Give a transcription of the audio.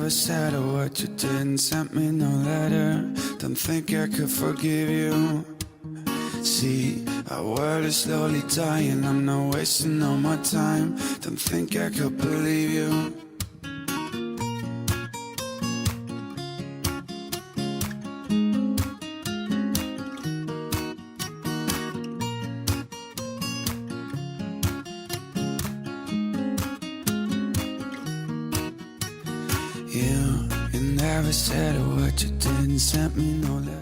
never said a word, you didn't send me no letter. Don't think I could forgive you. See, our world is slowly dying, I'm not wasting no more time. Don't think I could believe you. You never said a word, you didn't send me no letter.